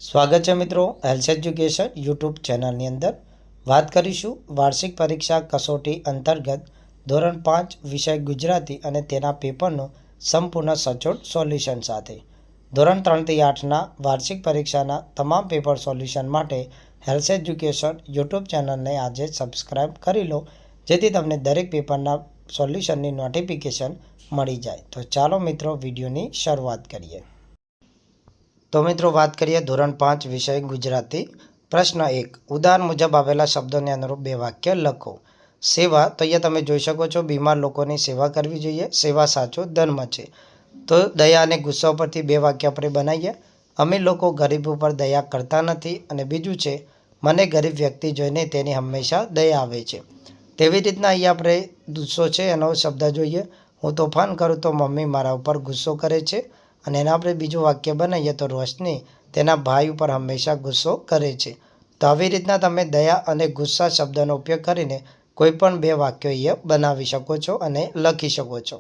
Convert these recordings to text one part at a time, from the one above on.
સ્વાગત છે મિત્રો હેલ્થ એજ્યુકેશન યુટ્યુબ ચેનલની અંદર વાત કરીશું વાર્ષિક પરીક્ષા કસોટી અંતર્ગત ધોરણ 5 વિષય ગુજરાતી અને તેના પેપરનું સંપૂર્ણ સચોટ સોલ્યુશન સાથે ધોરણ 3 થી 8ના વાર્ષિક પરીક્ષાના તમામ પેપર સોલ્યુશન માટે હેલ્થ એજ્યુકેશન યુટ્યુબ ચેનલને આજે સબસ્ક્રાઇબ કરી લો જેથી તમને દરેક પેપરના સોલ્યુશનની નોટિફિકેશન મળી જાય। તો ચાલો મિત્રો વિડીયોની શરૂઆત કરીએ। તો મિત્રો વાત કરીએ ધોરણ 5 વિષય ગુજરાતી। પ્રશ્ન 1 ઉદાહરણ મુજબ આવેલા શબ્દોને અનુરૂપ બે વાક્ય લખો। સેવા, તો અહીંયા તમે જોઈ શકો છો બીમાર લોકોની સેવા કરવી જોઈએ, સેવા સાચો ધર્મ છે। તો દયા અને ગુસ્સા પરથી બે વાક્ય આપણે બનાવીએ। અમીર લોકો ગરીબ ઉપર દયા કરતા નથી અને બીજું છે મને ગરીબ વ્યક્તિ જોઈને તેની હંમેશા દયા આવે છે। તેવી રીતના અહીંયા આપણે ગુસ્સો છે એનો શબ્દ જોઈએ। હું તોફાન કરું તો મમ્મી મારા ઉપર ગુસ્સો કરે છે અને એના આપણે બીજું વાક્ય બનાવીએ તો રોશની તેના ભાઈ ઉપર હંમેશા ગુસ્સો કરે છે। તો આવી રીતના તમે દયા અને ગુસ્સા શબ્દનો ઉપયોગ કરીને કોઈ પણ બે વાક્યો અહીંયા બનાવી શકો છો અને લખી શકો છો।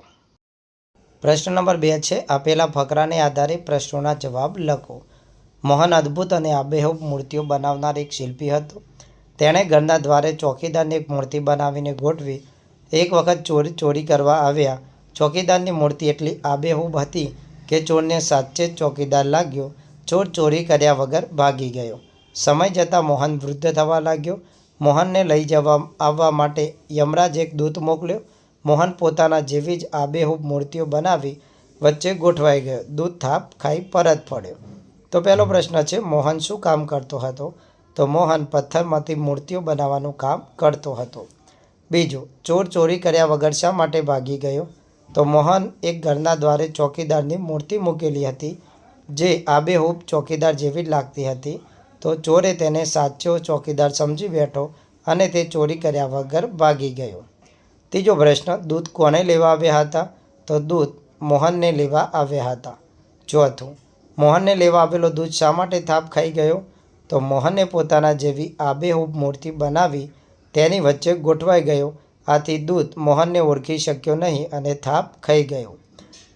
પ્રશ્ન નંબર 2 છે આપેલા ફકરાને આધારે પ્રશ્નોના જવાબ લખો। મોહન અદ્ભુત અને આબેહૂબ મૂર્તિઓ બનાવનાર એક શિલ્પી હતો। તેણે ઘરના દ્વારે ચોકીદારની એક મૂર્તિ બનાવીને ગોઠવી। એક વખત ચોરી કરવા આવ્યા ચોકીદારની મૂર્તિ એટલી આબેહૂબ હતી કે ચોરને સાચે જ ચોકીદાર લાગ્યો। ચોર ચોરી કર્યા વગર ભાગી ગયો। સમય જતાં મોહન વૃદ્ધ થવા લાગ્યો। મોહનને લઈ આવવા માટે યમરાજ એક દૂત મોકલ્યો। મોહન પોતાના જેવી જ આબેહૂબ મૂર્તિઓ બનાવી વચ્ચે ગોઠવાઈ ગયો। દૂત થાપ ખાઈ પરત ફર્યો। તો પહેલો પ્રશ્ન છે મોહન શું કામ કરતો હતો? તો મોહન પથ્થરમાંથી મૂર્તિઓ બનાવવાનું કામ કરતો હતો। બીજું, ચોર ચોરી કર્યા વગર શા માટે ભાગી ગયો? તો મોહન એક ઘરના દ્વારે ચોકીદારની મૂર્તિ મૂકેલી હતી જે આબેહૂબ ચોકીદાર જેવી જ લાગતી હતી। તો ચોરે તેને સાચો ચોકીદાર સમજી બેઠો અને તે ચોરી કર્યા વગર ભાગી ગયો। ત્રીજો પ્રશ્ન, દૂત કોને લેવા આવ્યા હતા? તો દૂત મોહનને લેવા આવ્યા હતા। ચોથું, મોહનને લેવા આવેલો દૂત શા માટે થાપ ખાઈ ગયો? તો મોહને પોતાના જેવી આબેહૂબ મૂર્તિ બનાવી તેની વચ્ચે ગોઠવાઈ ગયો। આથી દૂત મોહનને ઓળખી શક્યો નહીં અને થાપ ખાઈ ગયો।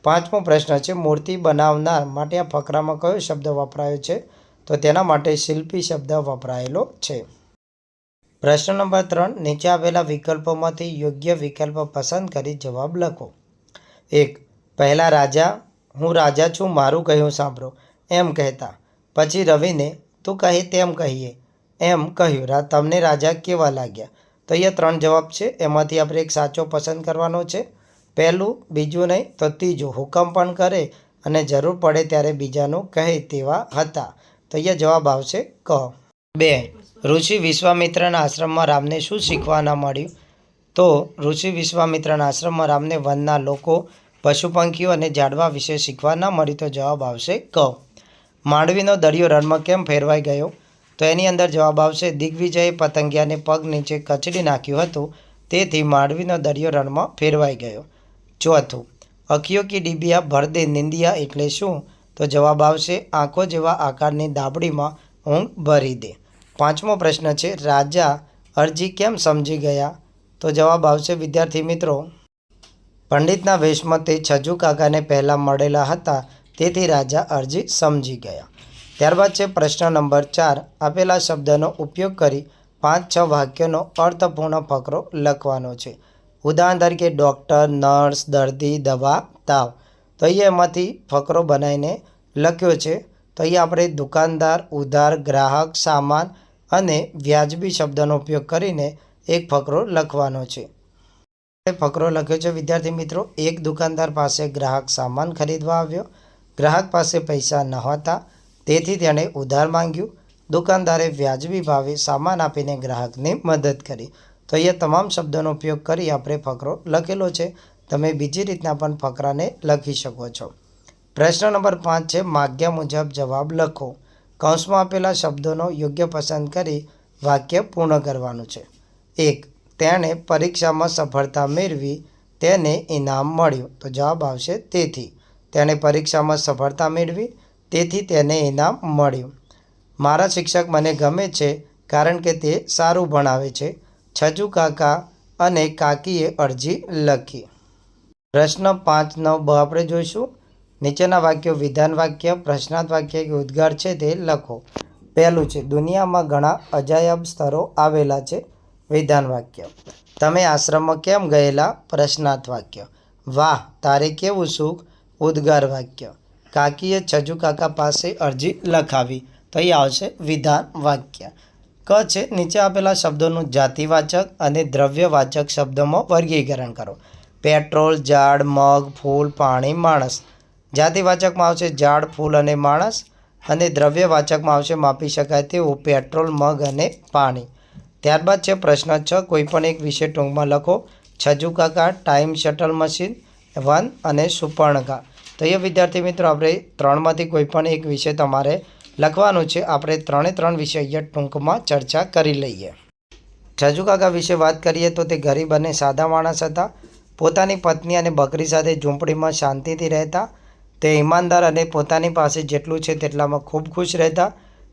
પાંચમો પ્રશ્ન છે મૂર્તિ બનાવનાર માટે આ ફકરામાં કયો શબ્દ વપરાયો છે? તો તેના માટે શિલ્પી શબ્દ વપરાયેલો છે। પ્રશ્ન નંબર 3 નીચે આવેલા વિકલ્પોમાંથી યોગ્ય વિકલ્પ પસંદ કરી જવાબ લખો। 1 પહેલા રાજા, હું રાજા છું મારું કહ્યું સાંભળો એમ કહેતા। પછી રવિને તું કહે તેમ કહીએ એમ કહ્યું, તમને રાજા કેવા લાગ્યા? તો અહીંયા 3 જવાબ છે, એમાંથી આપણે એક સાચો પસંદ કરવાનો છે। પહેલું, બીજું નહીં તો ત્રીજું હુકમ પણ કરે અને જરૂર પડે ત્યારે બીજાનું કહે તેવા હતા। તો અહીંયા જવાબ આવશે ક। 2 ઋષિ વિશ્વામિત્રના આશ્રમમાં રામને શું શીખવા ન મળ્યું? તો ઋષિ વિશ્વામિત્રના આશ્રમમાં રામને વનના લોકો, પશુ પંખીઓ અને ઝાડવા વિશે શીખવા ન મળ્યું। તો જવાબ આવશે ક। માંડવીનો દરિયો રણમાં કેમ ફેરવાઈ ગયો? તો એની અંદર જવાબ આવશે દિગ્વિજયે પતંગિયાને પગ નીચે કચડી નાખ્યું હતું તેથી માંડવીનો દરિયો રણમાં ફેરવાઈ ગયો। ચોથું, અખિયો કી ડીબિયા ભર દે નિંદિયા એટલે શું? તો જવાબ આવશે આંખો જેવા આકારની દાબડીમાં ઊંઘ ભરી દે। પાંચમો પ્રશ્ન છે રાજા અરજી કેમ સમજી ગયા? તો જવાબ આવશે વિદ્યાર્થી મિત્રો પંડિતના વેશમાં તે છજુ કાકાને પહેલાં મળેલા હતા તેથી રાજા અરજી સમજી ગયા। ત્યારબાદ છે પ્રશ્ન નંબર 4 આપેલા શબ્દનો ઉપયોગ કરી 5-6 વાક્યોનો અર્થપૂર્ણ ફકરો લખવાનો છે। ઉદાહરણ તરીકે ડૉક્ટર, નર્સ, દર્દી, દવા, તાવ। તો અહીંયા એમાંથી ફકરો બનાવીને લખ્યો છે। તો અહીંયા આપણે દુકાનદાર, ઉધાર, ગ્રાહક, સામાન અને વ્યાજબી શબ્દનો ઉપયોગ કરીને એક ફકરો લખવાનો છે। ફકરો લખ્યો છે વિદ્યાર્થી મિત્રો, એક દુકાનદાર પાસે ગ્રાહક સામાન ખરીદવા આવ્યો। ગ્રાહક પાસે પૈસા નહોતા તેથી તેણે ઉધાર માંગ્યું। દુકાનદારે વ્યાજબી ભાવે સામાન આપીને ગ્રાહકને મદદ કરી। તો અહીંયા તમામ શબ્દોનો ઉપયોગ કરી આપણે ફકરો લખેલો છે। તમે બીજી રીતના પણ ફકરાને લખી શકો છો। પ્રશ્ન નંબર 5 છે માગ્યા મુજબ જવાબ લખો। કૌંસમાં આપેલા શબ્દોનો યોગ્ય પસંદ કરી વાક્ય પૂર્ણ કરવાનું છે। 1 તેણે પરીક્ષામાં સફળતા મેળવી તેને ઇનામ મળ્યું। તો જવાબ આવશે તેથી। તેણે પરીક્ષામાં સફળતા મેળવી તેથી તેને ઇનામ મળ્યું। મારા શિક્ષક મને ગમે છે કારણ કે તે સારું ભણાવે છે। છજુ કાકા અને કાકીએ અરજી લખી। પ્રશ્ન 5 9 બ આપણે જોઈશું। નીચેના વાક્યો વિધાન વાક્ય, પ્રશ્નાર્થ વાક્ય કે ઉદ્ગાર છે તે લખો. પહેલું છે દુનિયામાં ઘણા અજાયબ સ્થળો આવેલા છે. વિધાન વાક્ય. તમે આશ્રમમાં કેમ ગયેલા? પ્રશ્નાર્થ વાક્ય. વાહ, તારે કેવું સુખ? ઉદ્ગાર વાક્ય. કાકીએ છજુ કાકા પાસે અરજી લખાવી. તો અહીં આવશે વિધાન વાક્ય. ક છે નીચે આપેલા શબ્દોનું જાતિવાચક અને દ્રવ્યવાચક શબ્દોમાં વર્ગીકરણ કરો. પેટ્રોલ, ઝાડ, મગ, ફૂલ, પાણી, માણસ. જાતિવાચકમાં આવશે ઝાડ, ફૂલ અને માણસ. અને દ્રવ્યવાચકમાં આવશે માપી શકાય તેવું પેટ્રોલ, મગ અને પાણી. ત્યારબાદ છે પ્રશ્ન 6. કોઈપણ એક વિશે ટૂંકમાં લખો. છજુ કાકા, ટાઈમ શટલ મશીન, વન અને સુપર્ણકા. તો એ વિદ્યાર્થી મિત્રો આપણે ત્રણમાંથી કોઈપણ એક વિશે તમારે લખવાનું છે. આપણે ત્રણ વિષય અહીંયા ટૂંકમાં ચર્ચા કરી લઈએ. છજુ કાકા વિશે વાત કરીએ તો તે ગરીબ અને સાદા માણસ હતા. પોતાની પત્ની અને બકરી સાથે ઝૂંપડીમાં શાંતિથી રહેતા. તે ઈમાનદાર અને પોતાની પાસે જેટલું છે તેટલામાં ખૂબ ખુશ રહેતા.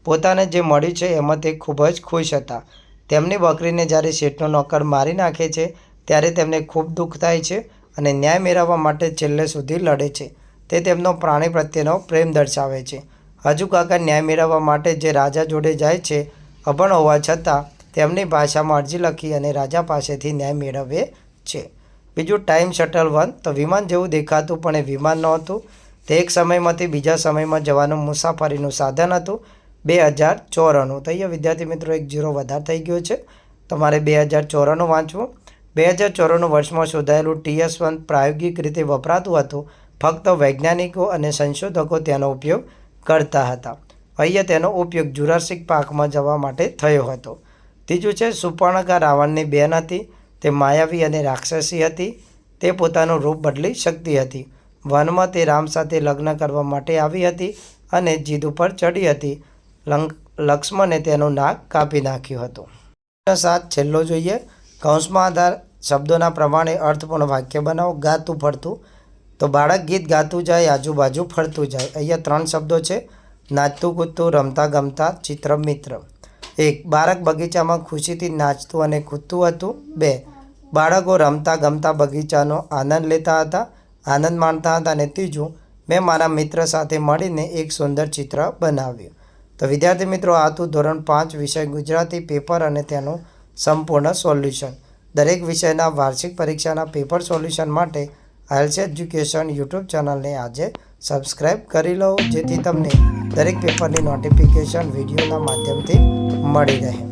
પોતાને જે મળ્યું છે એમાં તે ખૂબ જ ખુશ હતા. તેમની બકરીને જ્યારે શેઠનો નોકર મારી નાખે છે ત્યારે તેમને ખૂબ દુઃખ થાય છે અને ન્યાય મેળવવા માટે છેલ્લે સુધી લડે છે. તે તેમનો પ્રાણી પ્રત્યેનો પ્રેમ દર્શાવે છે. હજુ કાકા ન્યાય મેળવવા માટે જે રાજા જોડે જાય છે, અભણ હોવા છતાં તેમની ભાષામાં અરજી લખી અને રાજા પાસેથી ન્યાય મેળવે છે. બીજું ટાઈમ શટલ વન. તો વિમાન જેવું દેખાતું પણ એ વિમાન નહોતું. તે એક સમયમાંથી બીજા સમયમાં જવાનું મુસાફરીનું સાધન હતું. 2094. તો અહીંયા વિદ્યાર્થી મિત્રો 1 0 વધારે થઈ ગયો છે. તમારે 2094 વાંચવું. 2094 વર્ષમાં શોધાયેલું TS-1 પ્રાયોગિક રીતે વપરાતું હતું. ફક્ત વૈજ્ઞાનિકો અને સંશોધકો તેનો ઉપયોગ કરતા હતા. અહીંયા તેનો ઉપયોગ જુરાસિક પાર્કમાં જવા માટે થયો હતો. ત્રીજું છે સુપર્ણકા રાવણની બહેન હતી. તે માયાવી અને રાક્ષસી હતી. તે પોતાનું રૂપ બદલી શકતી હતી. વનમાં તે રામ સાથે લગ્ન કરવા માટે આવી હતી અને જીદ ઉપર ચડી હતી. લક્ષ્મણે તેનું નાક કાપી નાખ્યું હતું. 7 છેલ્લો જોઈએ. કૌંસમાં આધાર શબ્દોના પ્રમાણે અર્થપૂર્ણ વાક્ય બનાવો. ગાતું ફરતું. તો બાળક ગીત ગાતું જાય, આજુબાજુ ફરતું જાય. અહીંયા 3 શબ્દો છે. નાચતું કૂદતું, રમતા ગમતા, ચિત્ર મિત્ર. 1. બાળક બગીચામાં ખુશીથી નાચતું અને કૂદતું હતું. 2. બાળકો રમતા ગમતા બગીચાનો આનંદ લેતા હતા, આનંદ માણતા હતા. અને 3. મેં મારા મિત્ર સાથે મળીને એક સુંદર ચિત્ર બનાવ્યું. તો વિદ્યાર્થી મિત્રો આ હતું ધોરણ 5 વિષય ગુજરાતી પેપર અને તેનું સંપૂર્ણ સોલ્યુશન. દરેક વિષયના વાર્ષિક પરીક્ષાના પેપર સોલ્યુશન માટે IELTS એજ્યુકેશન યુટ્યુબ ચેનલને આજે સબસ્ક્રાઈબ કરી લો, જેથી તમને દરેક પેપરની નોટિફિકેશન વિડીયોના માધ્યમથી મળી રહે.